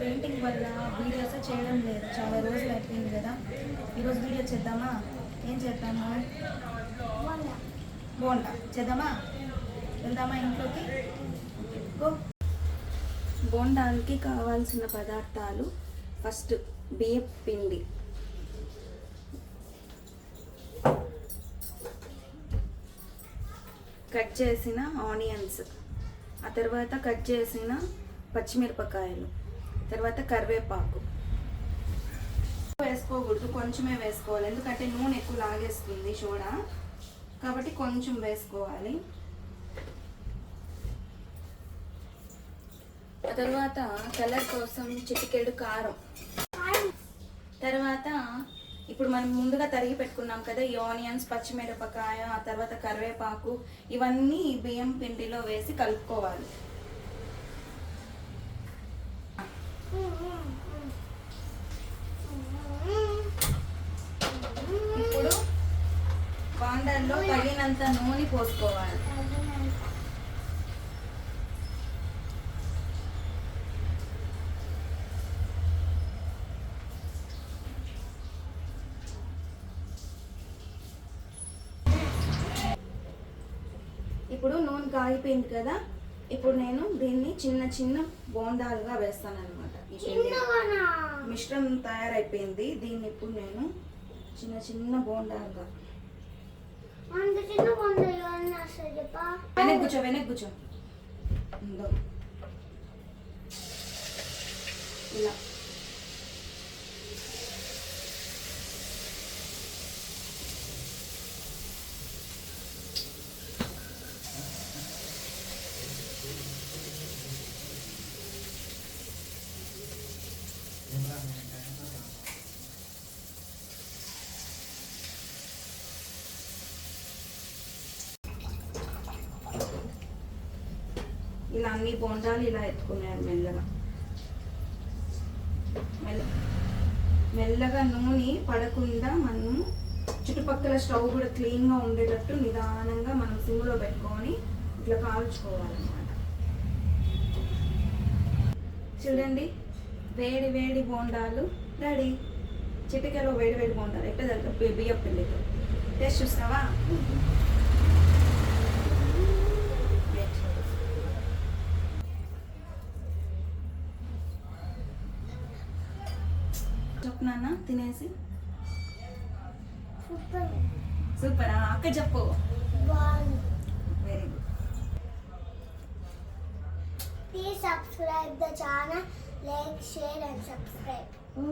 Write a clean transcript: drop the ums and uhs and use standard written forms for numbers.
Painting వల్ల videos చేయడం లేదు, చాలా రోజులు అయిపోయింది కదా. ఈరోజు వీడియో చేద్దామా? ఏం చేద్దాము? బోండా చేద్దామా? వెళ్దామా ఇంట్లోకి? గో. బోండాలకి కావాల్సిన పదార్థాలు: ఫస్ట్ బియ్యం పిండి, కట్ చేసిన ఆనియన్స్, ఆ తర్వాత కట్ చేసిన పచ్చిమిరపకాయలు, తర్వాత కరివేపాకు. వేసుకోకూడదు, కొంచెమే వేసుకోవాలి, ఎందుకంటే నూనె ఎక్కువ లాగేస్తుంది సోడా, కాబట్టి కొంచెం వేసుకోవాలి. ఆ తర్వాత కలర్ కోసం చిటికెడు కారం. తర్వాత ఇప్పుడు మనం ముందుగా తరిగి పెట్టుకున్నాం కదా ఈ ఆనియన్స్, పచ్చిమిరపకాయ, ఆ తర్వాత కరివేపాకు, ఇవన్నీ బియ్యం పిండిలో వేసి కలుపుకోవాలి. ఇప్పుడు బాండల్లో తగినంత నూనె పోసుకోవాలి. ఇప్పుడు నూనె కాగిపోయింది కదా, ఇప్పుడు నేను దీన్ని చిన్న చిన్న బోండాలుగా వేస్తాను అనమాట. మిశ్రమం తయారైపోయింది, దీన్ని ఇప్పుడు నేను చిన్న చిన్న బోండాలుగా. వెనక్కి కూర్చో, వెనక్కి కూర్చో. ఇలా ఇలా అన్ని బోండాలు ఇలా ఎత్తుకున్నాను మెల్లగా. మెల్లగా నూనె పడకుండా మనం చుట్టుపక్కల స్టవ్ కూడా క్లీన్గా ఉండేటట్టు నిదానంగా మనం సిమ్లో పెట్టుకొని ఇట్లా కాల్చుకోవాలన్నమాట. చూడండి, వేడి వేడి బోండాలు రెడీ. చిటికెలో వేడి వేడి బోండాలు ఎట్లా జరుగుతుంది బియ్యం పిండితో. టేస్ట్ చూస్తావా? చెప్పు నాన్న, తినేసి. సూపరా అక్క? చెప్పు. Very good. Please subscribe the channel, like, share and subscribe.